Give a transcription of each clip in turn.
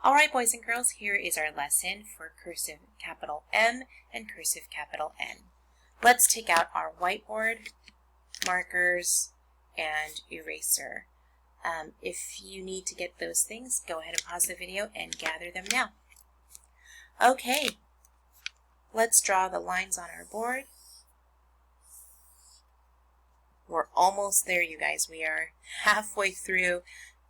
All right, boys and girls, here is our lesson for cursive capital M and cursive capital N. Let's take out our whiteboard, markers, and eraser. If you need to get those things, go ahead and pause the video and gather them now. Okay, let's draw the lines on our board. We're almost there, you guys. We are halfway through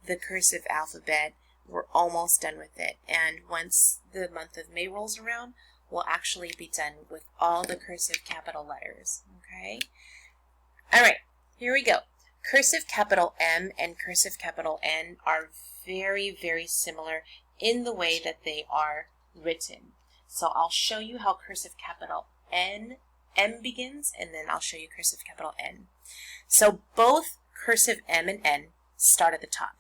the cursive alphabet. We're almost done with it. And once the month of May rolls around, we'll actually be done with all the cursive capital letters. Okay? All right, here we go. Cursive capital M and cursive capital N are very, very similar in the way that they are written. So I'll show you how cursive capital M begins, and then I'll show you cursive capital N. So both cursive M and N start at the top.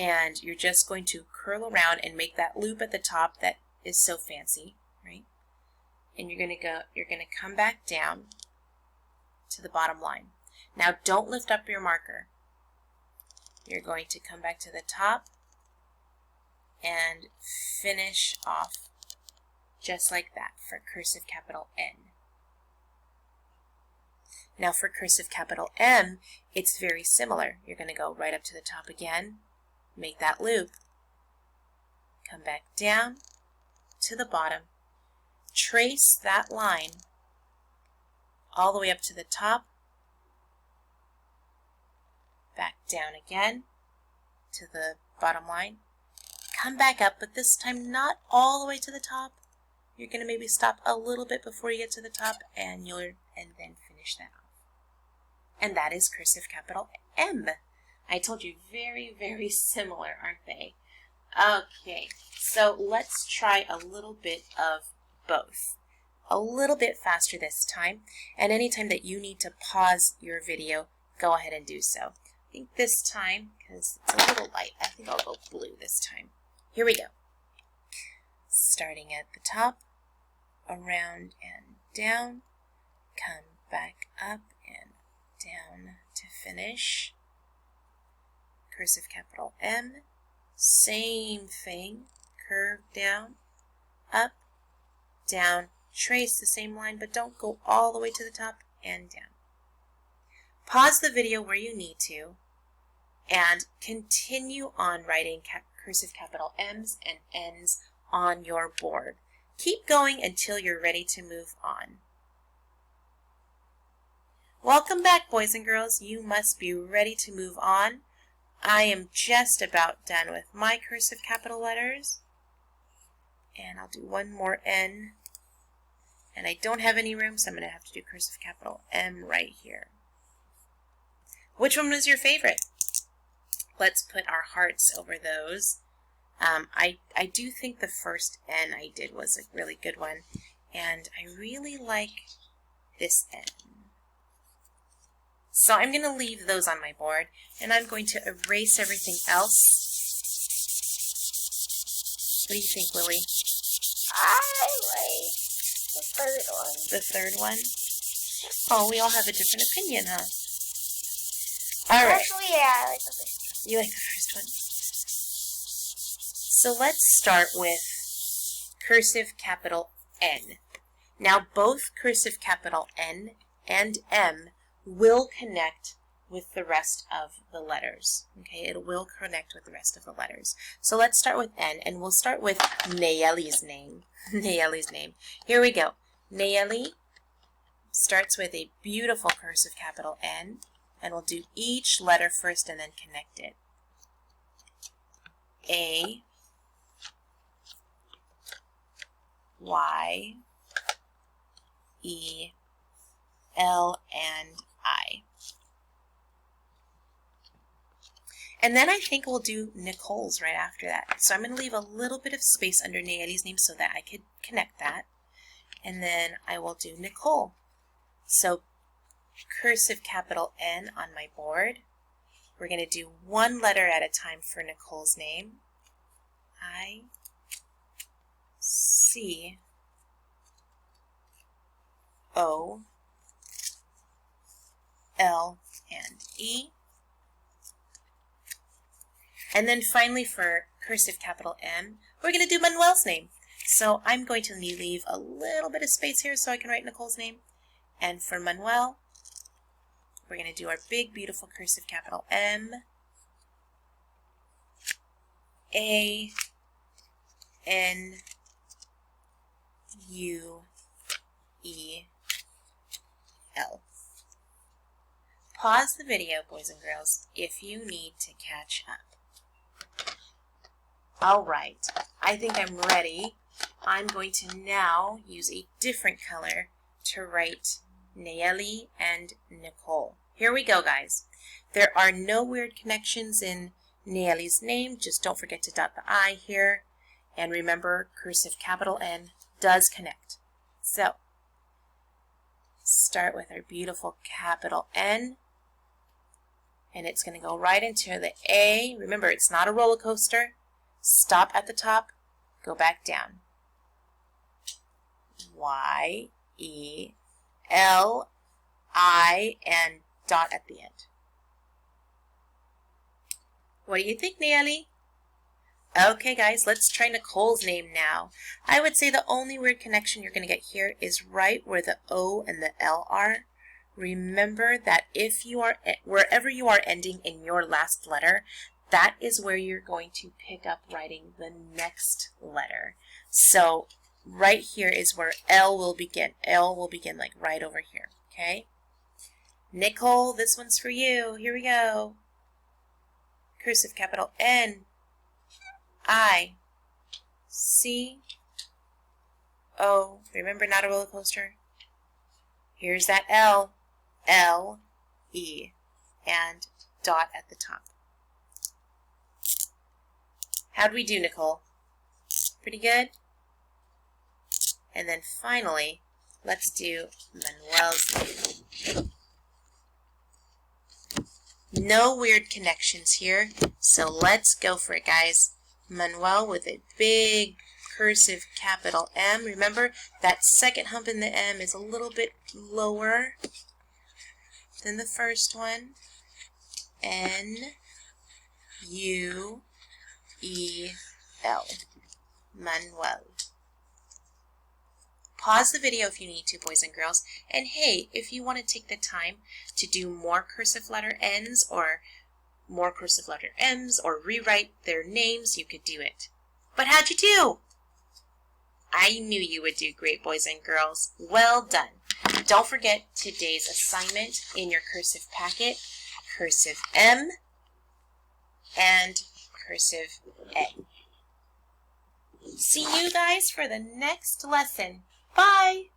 And you're just going to curl around and make that loop at the top that is so fancy, right? And you're going to come back down to the bottom line. Now don't lift up your marker. You're going to come back to the top and finish off just like that for cursive capital N. Now for cursive capital M, it's very similar. You're going to go right up to the top again, make that loop, come back down to the bottom, trace that line all the way up to the top, back down again to the bottom line, come back up, but this time not all the way to the top. You're going to maybe stop a little bit before you get to the top, and then finish that off. And that is cursive capital M. I told you, very, very similar, aren't they? Okay, so let's try a little bit of both. A little bit faster this time, and anytime that you need to pause your video, go ahead and do so. I think this time, because it's a little light, I think I'll go blue this time. Here we go. Starting at the top, around and down, come back up and down to finish. Cursive capital M, same thing, curve down, up, down, trace the same line, but don't go all the way to the top and down. Pause the video where you need to and continue on writing cursive capital M's and N's on your board. Keep going until you're ready to move on. Welcome back, boys and girls. You must be ready to move on. I am just about done with my cursive capital letters. And I'll do one more N. And I don't have any room, so I'm going to have to do cursive capital M right here. Which one was your favorite? Let's put our hearts over those. I do think the first N I did was a really good one. And I really like this N. So I'm going to leave those on my board, and I'm going to erase everything else. What do you think, Lily? I like the third one. The third one? Oh, we all have a different opinion, huh? All right. Actually, yeah, I like the first one. You like the first one? So let's start with cursive capital N. Now both cursive capital N and M will connect with the rest of the letters. Okay, it will connect with the rest of the letters. So let's start with N, and we'll start with Nayeli's name. Nayeli's name. Here we go. Nayeli starts with a beautiful cursive capital N, and we'll do each letter first and then connect it. A, Y, E, L, and I. And then I think we'll do Nicole's right after that. So I'm going to leave a little bit of space under Nayeli's name so that I could connect that. And then I will do Nicole. So cursive capital N on my board. We're going to do one letter at a time for Nicole's name. I, C, O, L, and E. And then finally for cursive capital M, we're going to do Manuel's name. So I'm going to leave a little bit of space here so I can write Nicole's name. And for Manuel, we're going to do our big, beautiful cursive capital M, A, N, U, E, L. Pause the video, boys and girls, if you need to catch up. All right, I think I'm ready. I'm going to now use a different color to write Nayeli and Nicole. Here we go, guys. There are no weird connections in Nayeli's name. Just don't forget to dot the I here. And remember, cursive capital N does connect. So, start with our beautiful capital N. And it's going to go right into the A. Remember, it's not a roller coaster. Stop at the top, go back down. Y, E, L, I, and dot at the end. What do you think, Nayeli? Okay, guys, let's try Nicole's name now. I would say the only weird connection you're going to get here is right where the O and the L are. Remember that if you are, wherever you are ending in your last letter, that is where you're going to pick up writing the next letter. So right here is where L will begin. L will begin like right over here, okay? Nicole, this one's for you. Here we go. Cursive capital N, I, C, O. Remember, not a roller coaster. Here's that L, L, E, and dot at the top. How'd we do, Nicole? Pretty good? And then finally, let's do Manuel's name. No weird connections here, so let's go for it, guys. Manuel with a big cursive capital M. Remember, that second hump in the M is a little bit lower than the first one. N, U, E, L. Manuel. Pause the video if you need to, boys and girls. And hey, if you want to take the time to do more cursive letter N's or more cursive letter M's or rewrite their names, you could do it. But how'd you do? I knew you would do great, boys and girls. Well done. Don't forget today's assignment in your cursive packet, cursive M and cursive A. See you guys for the next lesson. Bye!